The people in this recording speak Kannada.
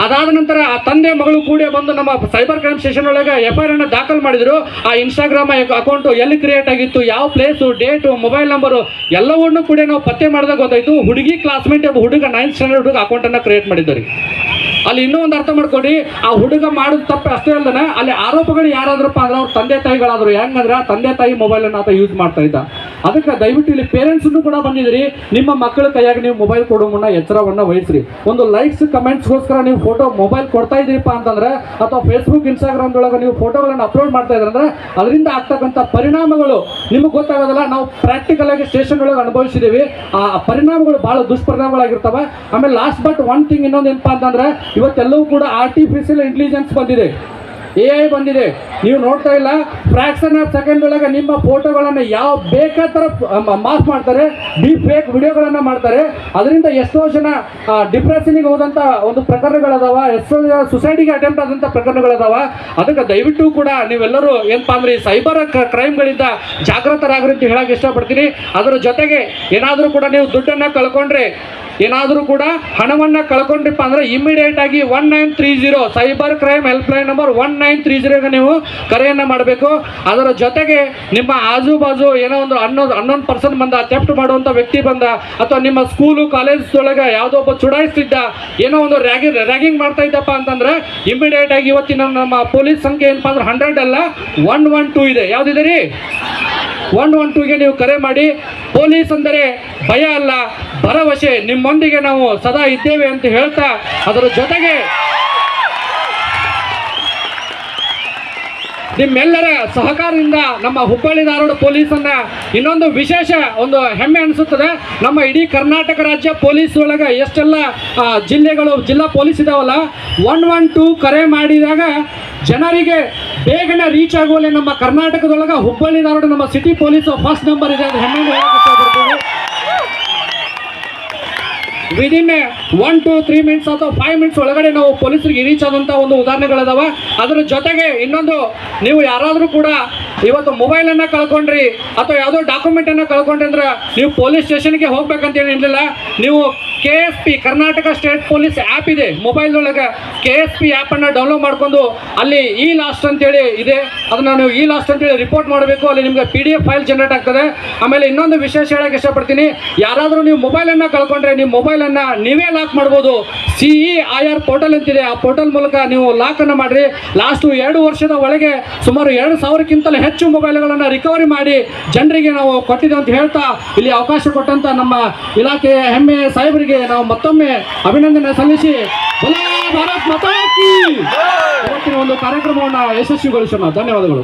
ಅದಾದ ನಂತರ ಆ ತಂದೆ ಮಗಳು ಕೂಡ ಬಂದು ನಮ್ಮ ಸೈಬರ್ ಕ್ರೈಮ್ ಸ್ಟೇಷನ್ ಒಳಗೆ FIR ಅನ್ನು ದಾಖಲು ಮಾಡಿದ್ರು. ಆ ಇನ್ಸ್ಟಾಗ್ರಾಮ್ ಅಕೌಂಟ್ ಎಲ್ಲಿ ಕ್ರಿಯೇಟ್ ಆಗಿತ್ತು, ಯಾವ ಪ್ಲೇಸು, ಡೇಟು, ಮೊಬೈಲ್ ನಂಬರು ಎಲ್ಲವನ್ನೂ ಕೂಡ ನಾವು ಪತ್ತೆ ಮಾಡಿದಾಗ ಗೊತ್ತಾಯ್ತು ಹುಡುಗಿ ಕ್ಲಾಸ್ಮೇಟ್ ಹುಡುಗ 9th ಸ್ಟ್ಯಾಂಡರ್ಡ್ ಹುಡುಗ ಅಕೌಂಟನ್ನು ಕ್ರಿಯೇಟ್ ಮಾಡಿದ್ದಾರೆ. ಅಲ್ಲಿ ಇನ್ನೂ ಒಂದು ಅರ್ಥ ಮಾಡ್ಕೊಡಿ, ಆ ಹುಡುಗ ಮಾಡೋದು ತಪ್ಪು ಅಷ್ಟೇ ಅಲ್ಲದೆ ಅಲ್ಲಿ ಆರೋಪಗಳು ಯಾರಾದ್ರಪ್ಪ ಅಂದ್ರೆ ಅವ್ರ ತಂದೆ ತಾಯಿಗಳಾದ್ರು. ಹೆಂಗಂದ್ರೆ ತಂದೆ ತಾಯಿ ಮೊಬೈಲನ್ನು ಆತ ಯೂಸ್ ಮಾಡ್ತಾ ಇದ್ದ. ಅದಕ್ಕೆ ದಯವಿಟ್ಟು ಇಲ್ಲಿ ಪೇರೆಂಟ್ಸ್ನು ಕೂಡ ಬಂದಿದ್ದೀರಿ, ನಿಮ್ಮ ಮಕ್ಕಳ ಕೈಯಾಗಿ ನೀವು ಮೊಬೈಲ್ ಕೊಡೋ ಮುನ್ನ ಎಚ್ಚರವನ್ನು ವಹಿಸ್ರಿ. ಒಂದು ಲೈಕ್ಸ್ ಕಮೆಂಟ್ಸ್ಗೋಸ್ಕರ ನೀವು ಮೊಬೈಲ್ ಕೊಡ್ತಾ ಇದ್ದೀರಿಪ್ಪ ಅಂತಂದ್ರೆ, ಅಥವಾ ಫೇಸ್ಬುಕ್ ಇನ್ಸ್ಟಾಗ್ರಾಮ್ದೊಳಗೆ ನೀವು ಫೋಟೋಗಳನ್ನು ಅಪ್ಲೋಡ್ ಮಾಡ್ತಾ ಇದ್ರೆ ಅಂದ್ರೆ ಅದರಿಂದ ಆಗ್ತಕ್ಕಂಥ ಪರಿಣಾಮಗಳು ನಿಮಗೆ ಗೊತ್ತಾಗೋದಿಲ್ಲ. ನಾವು ಪ್ರಾಕ್ಟಿಕಲ್ ಆಗಿ ಸ್ಟೇಷನ್ ಒಳಗೆ ಅನುಭವಿಸಿದ್ದೀವಿ. ಆ ಪರಿಣಾಮಗಳು ಭಾಳ ದುಷ್ಪರಿಣಾಮಗಳಾಗಿರ್ತವೆ. ಆಮೇಲೆ ಲಾಸ್ಟ್ ಬಟ್ ಒನ್ ಥಿಂಗ್ ಇನ್ನೊಂದು ಏನಪ್ಪಾ ಅಂತಂದ್ರೆ, ಇವತ್ತೆಲ್ಲವೂ ಕೂಡ ಆರ್ಟಿಫಿಷಿಯಲ್ ಇಂಟೆಲಿಜೆನ್ಸ್ ಬಂದಿದೆ, AI ಬಂದಿದೆ. ನೀವು ನೋಡ್ತಾ ಇಲ್ಲ, ಫ್ರಾಕ್ಷನ್ ಆಫ್ ಸೆಕೆಂಡ್ ಒಳಗೆ ನಿಮ್ಮ ಫೋಟೋಗಳನ್ನು ಯಾವ ಬೇಕಾದ ಮಾಫ್ ಮಾಡ್ತಾರೆ, ಡೀಪ್ ಫೇಕ್ ವಿಡಿಯೋಗಳನ್ನು ಮಾಡ್ತಾರೆ. ಅದರಿಂದ ಎಷ್ಟೋ ಜನ ಡಿಪ್ರೆಷನ್ಗೆ ಹೋದಂಥ ಒಂದು ಪ್ರಕರಣಗಳದಾವ, ಎಷ್ಟೋ ಜನ ಸುಸೈಡಿಗೆ ಅಟೆಂಪ್ಟ್ ಆದಂಥ ಪ್ರಕರಣಗಳದಾವ. ಅದಕ್ಕೆ ದಯವಿಟ್ಟು ಕೂಡ ನೀವೆಲ್ಲರೂ ಏನಪ್ಪಾ ಅಂದ್ರೆ ಈ ಸೈಬರ್ ಕ್ರೈಮ್ಗಳಿಂದ ಜಾಗೃತರಾಗ್ರಿ ಅಂತ ಹೇಳಕ್ಕೆ ಇಷ್ಟಪಡ್ತೀನಿ. ಅದರ ಜೊತೆಗೆ ಏನಾದರೂ ಕೂಡ ನೀವು ದುಡ್ಡನ್ನು ಕಳ್ಕೊಂಡ್ರೆ, ಏನಾದರೂ ಕೂಡ ಹಣವನ್ನು ಕಳ್ಕೊಂಡ್ರಿಪ್ಪ ಅಂದ್ರೆ ಇಮಿಡಿಯೇಟ್ ಆಗಿ 1930 ಸೈಬರ್ ಕ್ರೈಮ್ ಹೆಲ್ಪ್ಲೈನ್ ನಂಬರ್ 1930ಗೆ ನೀವು ಕರೆಯನ್ನು ಮಾಡಬೇಕು. ಅದರ ಜೊತೆಗೆ ನಿಮ್ಮ ಆಜು ಬಾಜು ಏನೋ ಒಂದು ಅನ್ನೊಂದು ಪರ್ಸನ್ ಬಂದ, ಥೆಫ್ಟ್ ಮಾಡುವಂಥ ವ್ಯಕ್ತಿ ಬಂದ, ಅಥವಾ ನಿಮ್ಮ ಸ್ಕೂಲು ಕಾಲೇಜೊಳಗೆ ಯಾವುದೋ ಒಬ್ಬ ಚುಡಾಯಿಸ್ತಿದ್ದ, ಏನೋ ಒಂದು ರ್ಯಾಗಿಂಗ್ ಮಾಡ್ತಾ ಇದ್ದಪ್ಪ ಅಂತಂದ್ರೆ ಇಮಿಡಿಯೇಟ್ ಆಗಿ ಇವತ್ತಿನ ನಮ್ಮ ಪೊಲೀಸ್ ಸಂಖ್ಯೆ ಏನಪ್ಪ ಅಂದ್ರೆ 100 ಅಲ್ಲ 112 ಇದೆ. ಯಾವುದಿದೆ ರೀ? 112ಗೆ ನೀವು ಕರೆ ಮಾಡಿ. ಪೊಲೀಸ್ ಅಂದರೆ ಭಯ ಅಲ್ಲ, ಭರವಸೆ. ನಿಮ್ಮೊಂದಿಗೆ ನಾವು ಸದಾ ಇದ್ದೇವೆ ಅಂತ ಹೇಳ್ತಾ, ಅದರ ಜೊತೆಗೆ ನಿಮ್ಮೆಲ್ಲರ ಸಹಕಾರದಿಂದ ನಮ್ಮ ಹುಬ್ಬಳ್ಳಿ ಧಾರವಾಡ ಪೊಲೀಸನ್ನ ಇನ್ನೊಂದು ವಿಶೇಷ ಒಂದು ಹೆಮ್ಮೆ ಅನಿಸುತ್ತದೆ. ನಮ್ಮ ಇಡೀ ಕರ್ನಾಟಕ ರಾಜ್ಯ ಪೊಲೀಸ್ ಒಳಗೆ ಎಷ್ಟೆಲ್ಲ ಜಿಲ್ಲಾ ಪೊಲೀಸ್ ಇದಾವಲ್ಲ, 112 ಕರೆ ಮಾಡಿದಾಗ ಜನರಿಗೆ ಬೇಗನೆ ರೀಚ್ ಆಗುವಲ್ಲಿ ನಮ್ಮ ಕರ್ನಾಟಕದೊಳಗೆ ಹುಬ್ಬಳ್ಳಿ ಧಾರವಾಡ ನಮ್ಮ ಸಿಟಿ ಪೊಲೀಸ್ ಫಸ್ಟ್ ನಂಬರ್ ಇದೆ. ಅದು ಹೆಮ್ಮೆ ಹೇಳಕ್ಕೆ ಇಷ್ಟಪಡ್ತೀವಿ. ವಿದಿನ್ 1 to 3 minutes ಅಥವಾ 5 minutes ಒಳಗಡೆ ನಾವು ಪೊಲೀಸರಿಗೆ ರೀಚ್ ಆದಂಥ ಒಂದು ಉದಾಹರಣೆಗಳಿದಾವೆ. ಅದರ ಜೊತೆಗೆ ಇನ್ನೊಂದು, ನೀವು ಯಾರಾದರೂ ಕೂಡ ಇವತ್ತು ಮೊಬೈಲನ್ನು ಕಳ್ಕೊಂಡ್ರಿ ಅಥವಾ ಯಾವುದೋ ಡಾಕ್ಯುಮೆಂಟನ್ನು ಕಳ್ಕೊಂಡ್ರಿ ಅಂದ್ರೆ ನೀವು ಪೊಲೀಸ್ ಸ್ಟೇಷನ್ಗೆ ಹೋಗ್ಬೇಕಂತ ಏನಿರಲಿಲ್ಲ. ನೀವು KSP Karnataka state police app ಇದೆ ಮೊಬೈಲ್ದೊಳಗೆ. KSP ಆ್ಯಪನ್ನು ಡೌನ್ಲೋಡ್ ಮಾಡ್ಕೊಂಡು ಅಲ್ಲಿ ಲಾಸ್ಟ್ ಅಂತೇಳಿ ಇದೆ, ಅದನ್ನು ನೀವು ಲಾಸ್ಟ್ ಅಂತೇಳಿ ರಿಪೋರ್ಟ್ ಮಾಡಬೇಕು. ಅಲ್ಲಿ ನಿಮಗೆ PDF ಫೈಲ್ ಜನರೇಟ್ ಆಗ್ತದೆ. ಆಮೇಲೆ ಇನ್ನೊಂದು ವಿಶೇಷ ಹೇಳಕ್ಕೆ ಇಷ್ಟಪಡ್ತೀನಿ, ಯಾರಾದರೂ ನೀವು ಮೊಬೈಲನ್ನು ಕಳ್ಕೊಂಡ್ರೆ ನಿಮ್ಮ ಮೊಬೈಲನ್ನು ನೀವೇ ಲಾಕ್ ಮಾಡ್ಬೋದು. CEIR ಪೋರ್ಟಲ್ ಅಂತಿದೆ, ಆ ಪೋರ್ಟಲ್ ಮೂಲಕ ನೀವು ಲಾಕನ್ನು ಮಾಡಿರಿ. ಲಾಸ್ಟು 2 ವರ್ಷದ ಒಳಗೆ ಸುಮಾರು 2,000ಕ್ಕಿಂತಲೂ ಹೆಚ್ಚು ಮೊಬೈಲ್ಗಳನ್ನು ರಿಕವರಿ ಮಾಡಿ ಜನರಿಗೆ ನಾವು ಕೊಟ್ಟಿದ್ದೇವೆ ಅಂತ ಹೇಳ್ತಾ, ಇಲ್ಲಿ ಅವಕಾಶ ಕೊಟ್ಟಂಥ ನಮ್ಮ ಇಲಾಖೆಯ ಹೆಮ್ಮೆಯ ಸಾಹೇಬರಿಗೆ ನಾವು ಮತ್ತೊಮ್ಮೆ ಅಭಿನಂದನೆ ಸಲ್ಲಿಸಿ ಭಾರತ್ ಮಾತಾ ಕೀ ಇವತ್ತಿನ ಒಂದು ಕಾರ್ಯಕ್ರಮವನ್ನು ಯಶಸ್ವಿಗೊಳಿಸೋಣ. ಧನ್ಯವಾದಗಳು.